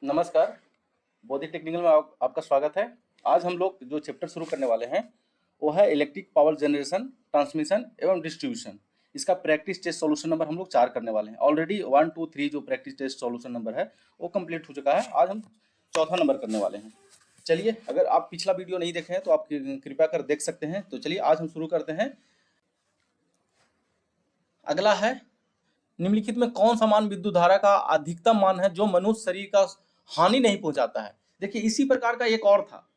नमस्कार। बौद्धिक टेक्निकल में आपका स्वागत है। आज हम लोग जो चैप्टर शुरू करने वाले हैं वो है इलेक्ट्रिक पावर जनरेशन, ट्रांसमिशन एवं डिस्ट्रीब्यूशन। इसका प्रैक्टिस टेस्ट सॉल्यूशन नंबर हम लोग 4 करने वाले हैं। ऑलरेडी 1, 2, 3 जो प्रैक्टिस टेस्ट सॉल्यूशन नंबर है वो कंप्लीट हो चुका है। आज हम चौथा नंबर करने वाले हैं। चलिए, अगर आप पिछला वीडियो नहीं देखे हैं तो आप कृपया कर देख सकते हैं। तो चलिए आज हम शुरू करते हैं। अगला है, निम्नलिखित में कौन सा मान विद्युत धारा का अधिकतम मान है जो मनुष्य शरीर का हानि नहीं पहुंचाता है। देखिए, इसी प्रकार का एक और था,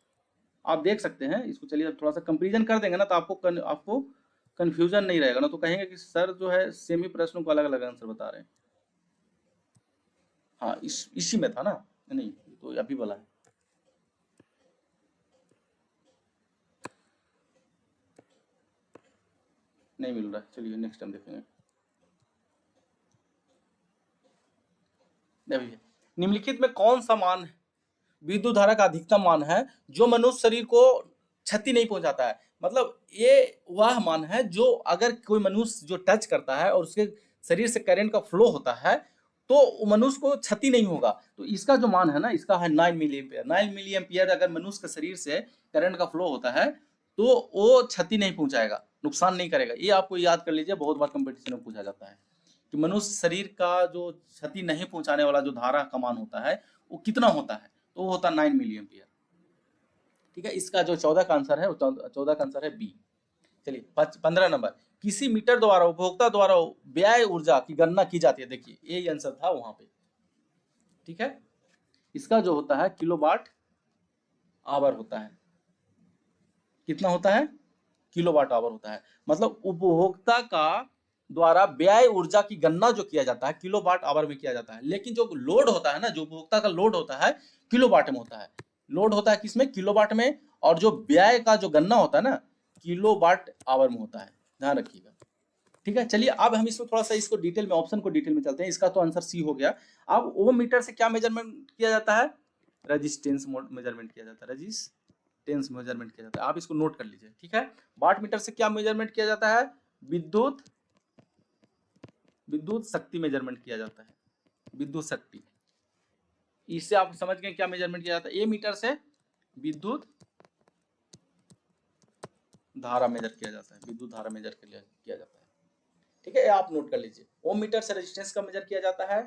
आप देख सकते हैं इसको। चलिए थोड़ा सा कंपैरिजन कर देंगे ना तो आपको कंफ्यूजन नहीं रहेगा ना, तो कहेंगे कि सर जो है सेम ही प्रश्नों को अलग अलग आंसर बता रहे हैं। हाँ, इसी में था ना, नहीं तो अभी वाला है। नहीं मिल रहा है, चलिए नेक्स्ट टाइम देखेंगे। निम्नलिखित में कौन सा मान विद्युत धारा का अधिकतम मान है जो मनुष्य शरीर को क्षति नहीं पहुंचाता है। मतलब ये वह मान है जो अगर कोई मनुष्य जो टच करता है और उसके शरीर से करंट का फ्लो होता है तो मनुष्य को क्षति नहीं होगा। तो इसका जो मान है ना, इसका है 9 मिली एम्पियर। 9 मिली एम्पियर अगर मनुष्य के शरीर से करंट का फ्लो होता है तो वो क्षति नहीं पहुंचाएगा, नुकसान नहीं करेगा। ये आपको याद कर लीजिए, बहुत बार कंपटीशन में पूछा जाता है कि मनुष्य शरीर का जो क्षति नहीं पहुंचाने वाला जो धारा का मान होता है वो कितना होता है, तो वो होता है 9 मिली एम्पियर। ठीक है, इसका जो 14 का आंसर है, 14 का आंसर है बी। चलिए 15 नंबर, किसी मीटर द्वारा उपभोक्ता द्वारा व्यय ऊर्जा की गणना की जाती है। देखिए ये आंसर था वहां पे। ठीक है, इसका जो होता है किलोवाट आवर होता है। कितना होता है? किलोवाट आवर होता है। मतलब उपभोक्ता का द्वारा व्यय ऊर्जा की गणना जो किया जाता है किलोवाट आवर में किया जाता है, लेकिन जो लोड होता है ना, जो उपभोक्ता का लोड होता है किलोवाट में होता है। लोड होता है किसमें? किलोवाट में। और जो व्यय का जो गणना होता है ना, किलोवाट आवर में होता है। ध्यान रखिएगा। ठीक है, चलिए अब हम इसको थोड़ा सा इसको डिटेल में, ऑप्शन को डिटेल में चलते हैं। इसका तो आंसर सी हो गया। अब ओम मीटर से क्या मेजरमेंट किया जाता है? रेजिस्टेंस मेजरमेंट किया जाता है। रेजिस्टेंस मेजरमेंट किया जाता है, आप इसको नोट कर लीजिए। ठीक है, वाट मीटर से क्या मेजरमेंट किया जाता है? विद्युत शक्ति मेजरमेंट किया जाता है। विद्युत शक्ति, इससे आप समझ गए क्या मेजरमेंट किया जाता है। ए मीटर से विद्युत धारा मेजर किया जाता है। विद्युत धारा मेजर किया जाता है। ठीक है, आप नोट कर लीजिए। ओम मीटर से रेजिस्टेंस का मेजर किया जाता है,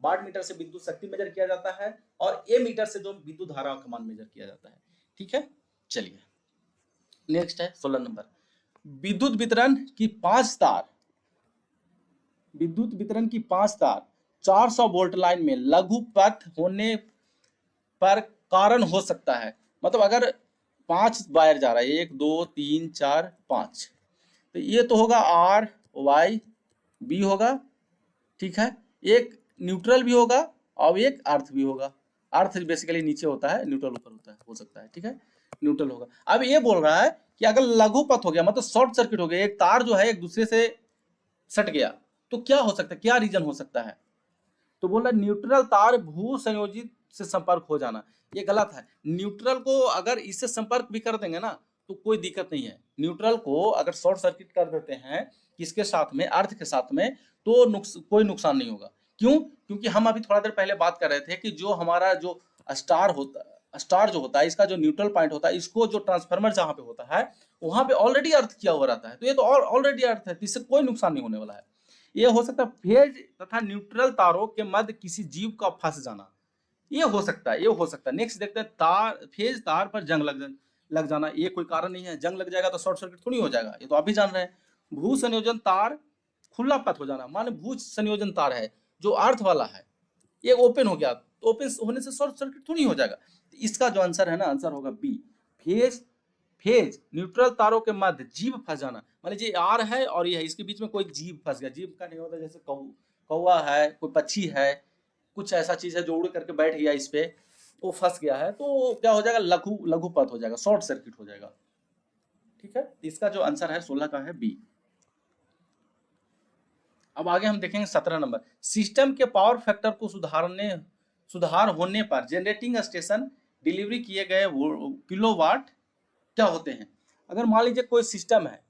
वाट मीटर से विद्युत शक्ति मेजर किया जाता है, और ए मीटर से जो विद्युत धारा का मान मेजर किया जाता है। ठीक है, चलिए नेक्स्ट है 16 नंबर, विद्युत वितरण की 5 तार, विद्युत वितरण की 5 तार 400 वोल्ट लाइन में लघु पथ होने पर कारण हो सकता है। मतलब अगर 5 वायर जा रहा है, 1 2 3 4 5, तो ये तो होगा आर वाई बी होगा। ठीक है, एक न्यूट्रल भी होगा और एक अर्थ भी होगा। अर्थ बेसिकली नीचे होता है, न्यूट्रल ऊपर होता है, हो सकता है। ठीक है, न्यूट्रल होगा। अब ये बोल रहा है कि अगर लघु पथ हो गया, मतलब शॉर्ट सर्किट हो गया, एक तार जो है एक दूसरे से सट गया, तो क्या हो सकता है, क्या रीजन हो सकता है? तो बोल रहा न्यूट्रल तार भू संयोजित से संपर्क हो जाना। ये गलत है। न्यूट्रल को अगर इससे संपर्क भी कर देंगे ना तो कोई दिक्कत नहीं है। न्यूट्रल को अगर शॉर्ट सर्किट कर देते हैं किसके साथ में? अर्थ के साथ में, तो कोई नुकसान नहीं होगा। क्यों? क्योंकि हम अभी थोड़ा देर पहले बात कर रहे थे कि जो हमारा जो स्टार जो होता है, इसका जो न्यूट्रल पॉइंट होता है, इसको जो ट्रांसफार्मर जहां पे होता है वहां पे ऑलरेडी अर्थ किया हुआ रहता है। तो ये तो ऑलरेडी अर्थ है, तो इससे कोई नुकसान नहीं होने वाला है। ये हो सकता है फेज तथा न्यूट्रल तारों के मध्य किसी जीव का फंस जाना। ये हो सकता है, ये हो सकता है। नेक्स्ट देखते हैं, तार फेज तार पर जंग लग जाना। ये कोई कारण नहीं है। जंग लग जाएगा तो शॉर्ट सर्किट थोड़ी हो जाएगा, ये तो आप भी जान रहे हैं। भू संयोजन तार खुला पथ हो जाना, माने भू संयोजन तार है जो अर्थ वाला है, ये ओपन हो गया, तो ओपन होने से शॉर्ट सर्किट थोड़ी हो जाएगा। इसका जो आंसर है ना, आंसर होगा बी। फेज फेज न्यूट्रल तारों के मध्य जीव फंस जाना। मान लीजिए आर है और ये है, इसके बीच में कोई जीव फंस गया। जीव का नहीं होता, जैसे कौवा है, कोई पक्षी है, कुछ ऐसा चीज है जो उड़ करके बैठ गया इस पे, वो फंस गया है, तो क्या हो जाएगा? लघुपथ हो जाएगा, शॉर्ट सर्किट हो जाएगा। ठीक है, इसका जो आंसर है 16 का है बी। अब आगे हम देखेंगे 17 नंबर, सिस्टम के पावर फैक्टर को सुधार होने पर जनरेटिंग स्टेशन डिलीवरी किए गए किलोवाट क्या होते हैं? अगर मान लीजिए कोई सिस्टम है,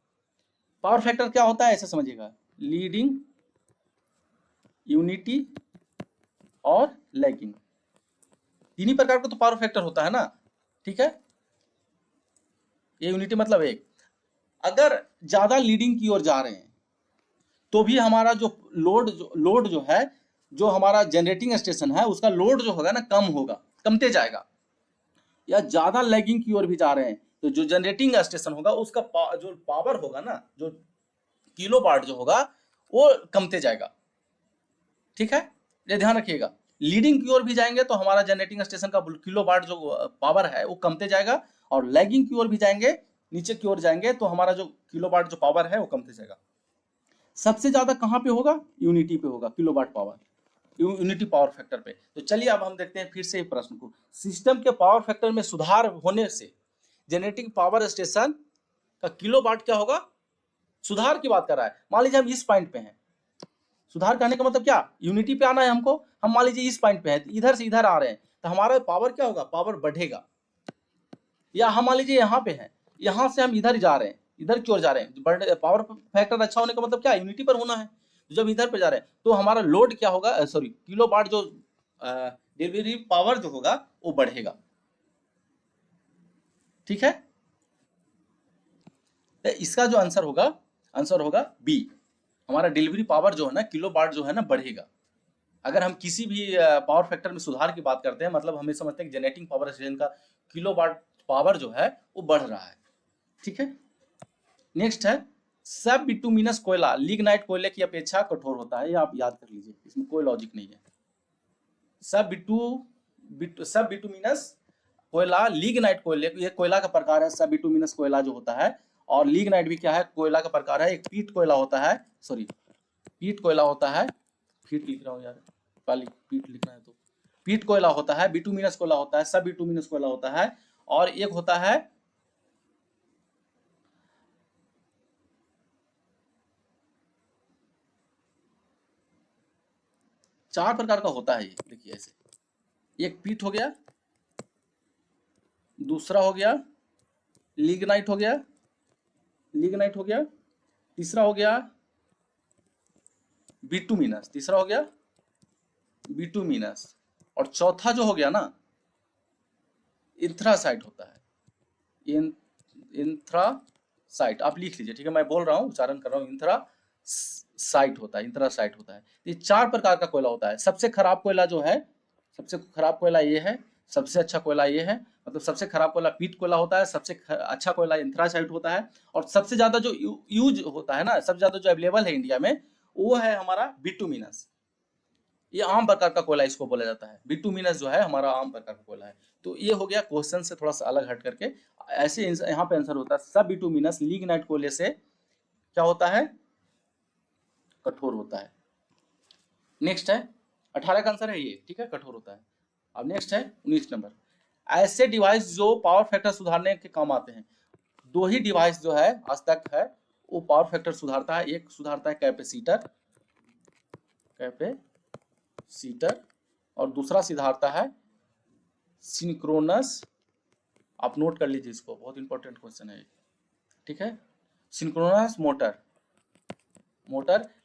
पावर फैक्टर क्या होता है ऐसे समझिएगा, लीडिंग, यूनिटी और लैगिंग। तीन ही प्रकार का तो पावर फैक्टर होता है ना, ठीक है। ये यूनिटी मतलब एक। अगर ज्यादा लीडिंग की ओर जा रहे हैं तो भी हमारा जो लोड जो है, जो हमारा जनरेटिंग स्टेशन है उसका लोड जो होगा ना कम होगा, कमते जाएगा। या ज्यादा लैगिंग की ओर भी जा रहे हैं तो जो जनरेटिंग स्टेशन होगा उसका जो पावर होगा ना, जो किलोवाट जो होगा वो कमते जाएगा, ठीक है। ये ध्यान रखिएगा, लीडिंग की ओर भी जाएंगे तो हमारा जनरेटिंग स्टेशन का किलोवाट जो पावर है वो कमते जाएगा, और लैगिंग की ओर भी जाएंगे, नीचे की ओर जाएंगे तो हमारा जो किलोवाट जो पावर है वो कमते जाएगा। सबसे ज्यादा कहां पे होगा? यूनिटी पे होगा, kilowatt power, unity power factor पे। तो चलिए अब हम देखते हैं फिर से प्रश्न को। सिस्टम के पावर फैक्टर में सुधार होने से जनरेटिंग पावर स्टेशन का किलोवाट क्या होगा? सुधार की बात कर रहा है। मान लीजिए हम इस पॉइंट पे हैं, सुधार कहने का मतलब क्या, यूनिटी पे आना है हमको। हम मान लीजिए इस पॉइंट पे है, इधर से इधर आ रहे हैं तो हमारा पावर क्या होगा? पावर बढ़ेगा। या हम मान लीजिए यहाँ पे है, यहाँ से हम इधर जा रहे हैं, इधर की ओर जा रहे हैं, पावर फैक्टर अच्छा होने का मतलब क्या, यूनिटी पर होना है। जब इधर पे जा रहे हैं तो हमारा लोड क्या होगा, सॉरी किलोवाट जो डिलीवरी पावर जो होगा वो बढ़ेगा, ठीक है। तो इसका जो आंसर होगा बी। हमारा डिलीवरी पावर जो है ना, किलोवाट जो है ना बढ़ेगा। अगर हम किसी भी पावर फैक्टर में सुधार की बात करते हैं, मतलब हमें समझते हैं कि जनरेटिंग पावर स्टेशन का किलोवाट पावर जो है वो बढ़ रहा है, ठीक है। नेक्स्ट है, सब बिटुमिनस कोयला लिग्नाइट कोयले की अपेक्षा कठोर होता है। ये आप याद कर लीजिए, इसमें कोई लॉजिक नहीं है। सब बिटुमिनस कोयला लिग्नाइट कोयले, ये कोयला का प्रकार है सब बिटुमिनस कोयला जो होता है। और लिग्नाइट भी क्या है? कोयला का प्रकार है। एक पीट कोयला होता है, सॉरी पीट कोयला होता है, फीट लिख रहा हूँ यार, पहले पीट लिखना है तो पीट कोयला होता है, बिटुमिनस कोयला होता है, सब बिटुमिनस कोयला होता है। और एक होता है चार प्रकार का होता है ये, देखिए ऐसे, एक पीट हो गया, दूसरा हो गया लिग्नाइट हो गया, लिग्नाइट हो गया, तीसरा हो गया बिटुमिनस, तीसरा हो गया बिटुमिनस, और चौथा जो हो गया ना इंथ्रासाइट होता है। इंथ्रासाइट आप लिख लीजिए, ठीक है, मैं बोल रहा हूँ, उच्चारण कर रहा हूँ, इंथ्रासाइट होता है, इंथ्रासाइट होता है। ये चार प्रकार का कोयला होता है। सबसे खराब कोयला जो है, सबसे खराब कोयला ये है, सबसे अच्छा कोयला ये है, मतलब सबसे खराब कोयला पीट कोयला होता है, सबसे अच्छा कोयला इंथ्रासाइट होता है, और सबसे ज्यादा जो यूज होता है ना, सबसे ज्यादा जो अवेलेबल है इंडिया में, वो है हमारा बिटुमिनस। ये आम प्रकार का कोयला इसको बोला जाता है, बिटुमिनस जो है हमारा आम प्रकार का कोयला है। तो ये हो गया क्वेश्चन से थोड़ा सा अलग हट करके। ऐसे यहाँ पे आंसर होता है सब बिटुमिनस लिग्नाइट कोयले से क्या होता है? कठोर होता है। नेक्स्ट है 18 का आंसर है ये, ठीक है, कठोर होता है। अब नेक्स्ट है 19 नंबर, ऐसे डिवाइस जो पावर फैक्टर सुधारने के काम आते हैं। दो ही डिवाइस जो है आज तक है वो पावर फैक्टर सुधारता है। एक सुधारता है कैपेसिटर, कैपेसिटर, और दूसरा सुधारता है सिंक्रोनस। आप नोट कर लीजिए इसको, बहुत इंपॉर्टेंट क्वेश्चन है, ठीक है। सिंक्रोनस मोटर,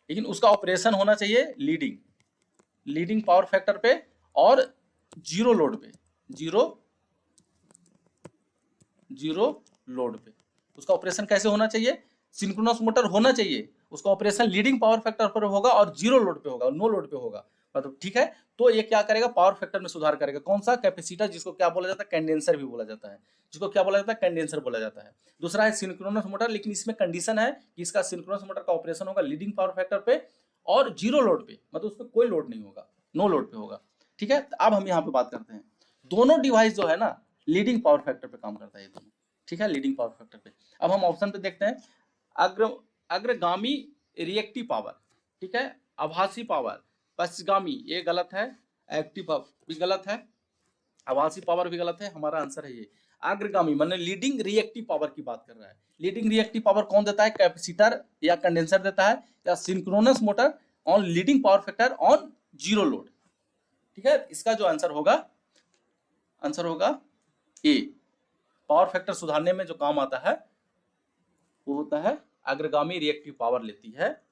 लेकिन उसका ऑपरेशन होना चाहिए लीडिंग पावर फैक्टर पे और जीरो लोड पे, जीरो लोड पे। उसका ऑपरेशन कैसे होना चाहिए? सिंक्रोनस मोटर होना चाहिए, उसका ऑपरेशन लीडिंग पावर फैक्टर पर होगा और जीरो लोड पे होगा, नो लोड पे होगा, मतलब ठीक है। तो ये क्या करेगा? पावर फैक्टर में सुधार करेगा। कौन सा? कैपेसिटर, जिसको क्या बोला जाता है? कंडेंसर भी बोला जाता है, जिसको क्या बोला जाता है? कंडेंसर बोला जाता है। दूसरा है सिंक्रोनस मोटर, लेकिन इसमें कंडीशन है कि इसका सिंक्रोनस मोटर का ऑपरेशन होगा लीडिंग पावर फैक्टर पे और जीरो लोड पे, मतलब उस पर कोई लोड नहीं होगा, नो लोड पे होगा, ठीक है। अब हम यहाँ पे बात करते हैं, दोनों डिवाइस जो है ना लीडिंग पावर फैक्टर पे काम करता है, ये दोनों, ठीक है, लीडिंग पावर फैक्टर पे। अब हम ऑप्शन पे देखते हैं, अग्रगामी रिएक्टिव पावर, ठीक है, आभासी पावर, पश्चगामी ये गलत है, एक्टिव पावर भी गलत है, आभासी पावर भी गलत है। हमारा आंसर है ये अग्रगामी, माने लीडिंग रिएक्टिव पावर की बात कर रहा है। लीडिंग रिएक्टिव पावर कौन देता है? कैपेसिटर या कंडेंसर देता है, या synchronous motor on leading power factor on zero load, ठीक है। इसका जो आंसर होगा ए। पावर फैक्टर सुधारने में जो काम आता है वो होता है अग्रगामी रिएक्टिव पावर लेती है,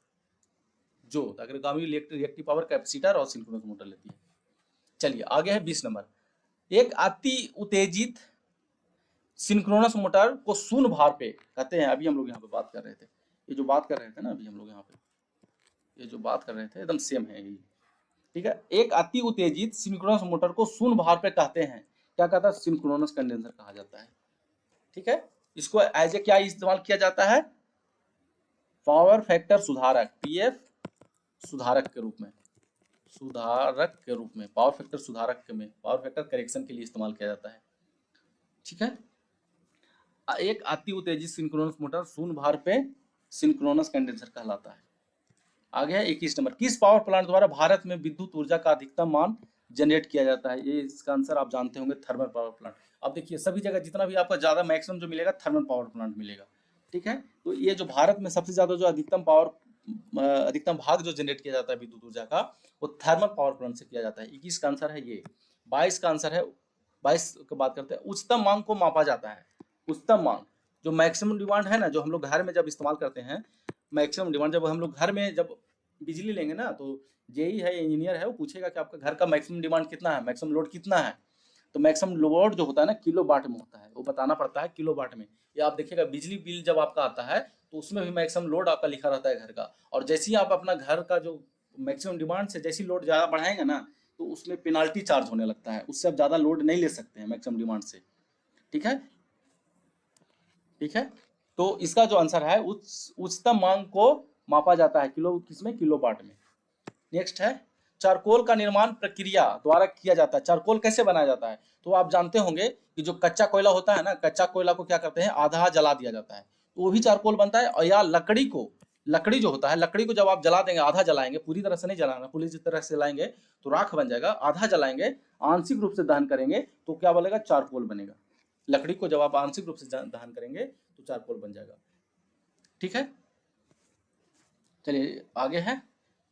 जो अग्रगामी रिएक्टिव पावर कैपेसिटर और सिंक्रोनस मोटर लेती है। चलिए आगे है 20 नंबर, एक अति उत्तेजित सिंक्रोनस मोटर को शून्य भार पे कहते हैं। अभी हम लोग यहाँ पे बात कर रहे थे, ये जो बात कर रहे थे ना अभी हम लोग यहाँ पे, ये जो बात कर रहे थे एकदम सेम है ये, ठीक है। एक अति उत्तेजित सिंक्रोनस मोटर को शून्य भार पे कहते हैं, क्या कहता है, सिंक्रोनस कंडेंसर कहा जाता है, ठीक है। इसको एज ए क्या इस्तेमाल किया जाता है, पावर फैक्टर सुधारक, पीएफ सुधारक के रूप में, सुधारक के रूप में, पावर फैक्टर सुधारक के में, पावर फैक्टर करेक्शन के लिए इस्तेमाल किया जाता है, ठीक है। एक अति उत्तेजित सिंक्रोनस मोटर शून्य भार पे सिंक्रोनस कंडेंसर कहलाता है। आगे है 21 नंबर, किस पावर प्लांट द्वारा भारत में विद्युत ऊर्जा का अधिकतम मान जनरेट किया जाता है। ये इसका आंसर आप जानते होंगे, थर्मल पावर प्लांट। अब देखिए सभी जगह जितना भी आपका ज्यादा मैक्सिमम जो मिलेगा थर्मल पावर प्लांट मिलेगा, ठीक है। तो ये जो भारत में सबसे ज्यादा जो अधिकतम भाग जो जनरेट किया जाता है विद्युत ऊर्जा का, वो थर्मल पावर प्लांट से किया जाता है। 21 का आंसर है ये। 22 का आंसर है, 22 की बात करते हैं, उच्चतम मांग को मापा जाता है। उच्चतम मांग, जो मैक्सिमम डिमांड है ना, जो हम लोग घर में जब इस्तेमाल करते हैं, मैक्सिमम डिमांड, जब हम लोग घर में जब बिजली लेंगे ना, तो जेई है, इंजीनियर है, वो पूछेगा कि आपका घर का मैक्सिमम डिमांड कितना है, मैक्सिमम लोड कितना है। तो मैक्सिमम लोड जो होता है ना किलो वाट में होता है, वो बताना पड़ता है किलो वाट में। या आप देखिएगा बिजली बिल जब आपका आता है तो उसमें भी मैक्सिमम लोड आपका लिखा रहता है घर का। और जैसे ही आप अपना घर का जो मैक्सिमम डिमांड से जैसी लोड ज़्यादा बढ़ाएंगे ना, तो उसमें पेनाल्टी चार्ज होने लगता है, उससे आप ज़्यादा लोड नहीं ले सकते हैं मैक्सिमम डिमांड से, ठीक है, ठीक है। तो इसका जो आंसर है, उच्चतम मांग को मापा जाता है किलो, किसमें, किलो वाट में। नेक्स्ट है, चारकोल का निर्माण प्रक्रिया द्वारा किया जाता है। चारकोल कैसे बनाया जाता है, तो आप जानते होंगे कि जो कच्चा कोयला होता है ना, कच्चा कोयला को क्या करते हैं, आधा जला दिया जाता है, तो वो भी चारकोल बनता है। और या लकड़ी जो होता है, लकड़ी को जब आप जला देंगे, आधा जलाएंगे, पूरी तरह से नहीं जलाना, पूरी तरह से जलाएंगे तो राख बन जाएगा, आधा जलाएंगे, आंशिक रूप से दहन करेंगे तो क्या बनेगा, चारकोल बनेगा। लकड़ी को जब आप आंशिक रूप से दहन करेंगे तो चारकोल बन जाएगा, ठीक है। चलिए आगे है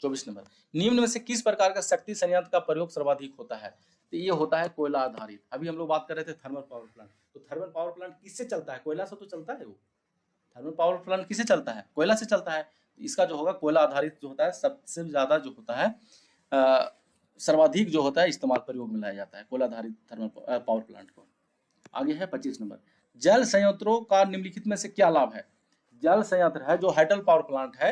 24 नंबर, निम्न में से किस प्रकार का शक्ति संयंत्र का प्रयोग सर्वाधिक होता है। तो ये होता है कोयला आधारित। अभी हम लोग बात कर रहे थे थर्मल पावर प्लांट, तो थर्मल पावर प्लांट किससे चलता है, कोयला से तो चलता है। वो थर्मल पावर प्लांट किससे चलता है, कोयला से चलता है। तो इसका जो होगा कोयला आधारित जो होता है, सबसे ज्यादा जो होता है, सर्वाधिक जो होता है इस्तेमाल प्रयोग में लाया जाता है कोयला आधारित थर्मल पावर प्लांट को। आगे है 25 नंबर, जल संयंत्रों का निम्नलिखित में से क्या लाभ है। जल संयंत्र है जो हाइडल पावर प्लांट है,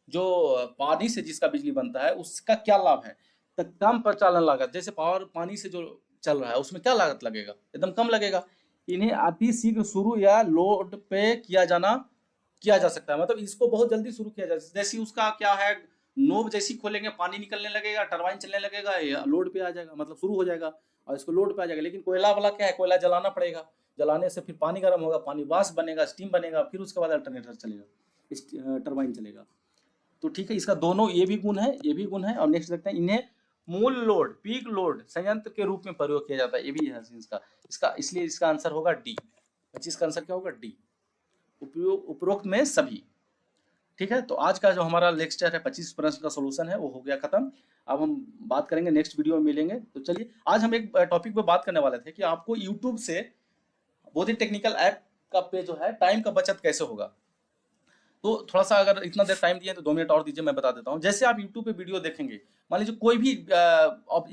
जो पानी से जिसका बिजली बनता है, उसका क्या लाभ है, तो कम प्रचालन लागत। जैसे पावर पानी से जो चल रहा है उसमें क्या लागत लगेगा, एकदम कम लगेगा। इन्हें अति शीघ्र शुरू या लोड पे किया जा सकता है, मतलब इसको बहुत जल्दी शुरू किया जा सकता है। जैसे उसका क्या है, नोब जैसी खोलेंगे पानी निकलने लगेगा, टरबाइन चलने लगेगा, या लोड पे आ जाएगा, मतलब शुरू हो जाएगा और इसको लोड पे आ जाएगा। लेकिन कोयला वाला क्या है, कोयला जलाना पड़ेगा, जलाने से फिर पानी गर्म होगा, पानी वाष्प बनेगा, स्टीम बनेगा, फिर उसके बाद अल्टरनेटर चलेगा, टरबाइन चलेगा। तो ठीक है, इसका दोनों ये भी गुण है, ये भी गुण है। और नेक्स्ट देखते हैं, इन्हें मूल लोड, पीक लोड संयंत्र के रूप में प्रयोग किया जाता है, ये भी है इसका इसलिए इसका आंसर होगा डी। 25 का आंसर क्या होगा, डी, उपरोक्त में सभी, ठीक है। तो आज का जो हमारा लेक्चर है 25 प्रश्न का सोल्यूशन है वो हो गया खत्म। अब हम बात करेंगे नेक्स्ट वीडियो में मिलेंगे। तो चलिए, आज हम एक टॉपिक पे बात करने वाले थे कि आपको यूट्यूब से बोधिक टेक्निकल ऐप का पे जो है टाइम का बचत कैसे होगा। तो थोड़ा सा अगर इतना देर टाइम दिए तो 2 मिनट और दीजिए, मैं बता देता हूँ। जैसे आप यूट्यूब पे वीडियो देखेंगे, मान लीजिए कोई भी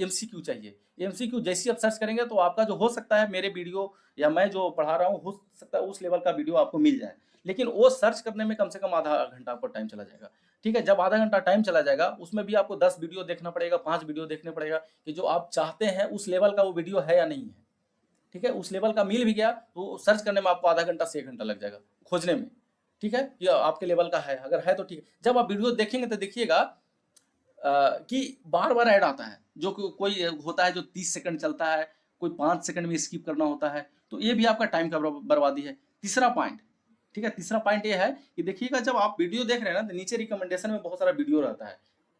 MCQ चाहिए, MCQ जैसे आप सर्च करेंगे तो आपका जो हो सकता है मेरे वीडियो या मैं जो पढ़ा रहा हूँ, हो सकता है उस लेवल का वीडियो आपको मिल जाए, लेकिन वो सर्च करने में कम से कम आधा घंटा आपको टाइम चला जाएगा, ठीक है। जब आधा घंटा टाइम चला जाएगा, उसमें भी आपको 10 वीडियो देखना पड़ेगा, 5 वीडियो देखने पड़ेगा कि जो आप चाहते हैं उस लेवल का वो वीडियो है या नहीं है, ठीक है। उस लेवल का मिल भी गया तो सर्च करने में आपको आधा घंटा से 1 घंटा लग जाएगा खोजने में, ठीक है। ये आपके लेवल का है, अगर है तो ठीक है। जब आप वीडियो देखेंगे तो देखिएगा कि बार बार ऐड आता है, जो कोई होता है जो 30 सेकंड चलता है, कोई 5 सेकंड में स्किप करना होता है, तो ये भी आपका टाइम का बर्बादी है। तीसरा पॉइंट, ठीक है, तीसरा पॉइंट ये है कि देखिएगा जब आप वीडियो देख रहे हैं ना, तो नीचे रिकमेंडेशन में बहुत सारा वीडियो रहता है,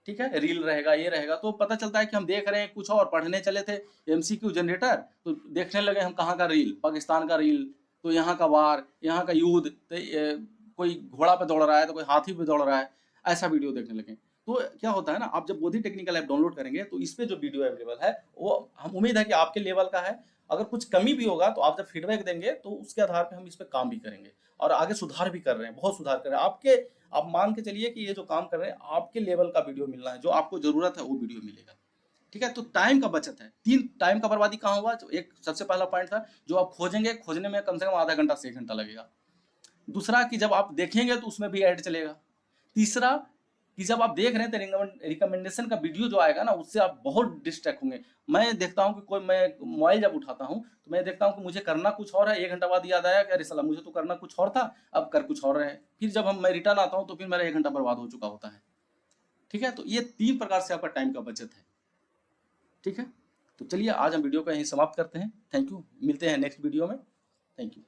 ठीक है, रील रहेगा, ये रहेगा, तो पता चलता है कि हम देख रहे हैं कुछ और, पढ़ने चले थे MCQ जनरेटर, तो देखने लगे हम कहाँ का रील, पाकिस्तान का रील, तो यहाँ का वार, यहाँ का युद्ध, तो कोई घोड़ा पे दौड़ रहा है तो कोई हाथी पे दौड़ रहा है, ऐसा वीडियो देखने लगे। तो क्या होता है ना, आप जब बोधिक टेक्निकल ऐप डाउनलोड करेंगे तो इस पे जो वीडियो अवेलेबल है वो हम उम्मीद है कि आपके लेवल का है। अगर कुछ कमी भी होगा तो आप जब फीडबैक देंगे तो उसके आधार पे हम इस पे काम भी करेंगे और आगे सुधार भी कर रहे हैं, बहुत सुधार कर रहे हैं। आप मान के चलिए कि ये जो काम कर रहे हैं आपके लेवल का वीडियो मिलना है, जो आपको जरूरत है वो वीडियो मिलेगा, ठीक है, तो टाइम का बचत है। तीन, टाइम का बर्बादी कहाँ हुआ? जो एक सबसे पहला पॉइंट था, जो आप खोजेंगे, खोजने में कम से कम आधा घंटा से 1 घंटा लगेगा। दूसरा कि जब आप देखेंगे तो उसमें भी ऐड चलेगा। तीसरा कि जब आप देख रहे हैं तो रिकमेंडेशन का वीडियो जो आएगा ना, उससे आप बहुत डिस्ट्रैक्ट होंगे। मैं देखता हूँ कि कोई, मैं मोबाइल जब उठाता हूँ तो मैं देखता हूँ कि मुझे करना कुछ और है, 1 घंटा बाद याद आया कि अरे साला मुझे तो करना कुछ और था, अब कर कुछ और रहे हैं। फिर जब मैं रिटर्न आता हूँ तो फिर मेरा 1 घंटा बर्बाद हो चुका होता है। ठीक है, तो ये 3 प्रकार से आपका टाइम का बचत है। ठीक है, तो चलिए आज हम वीडियो को यहीं समाप्त करते हैं। थैंक यू, मिलते हैं नेक्स्ट वीडियो में। Thank you.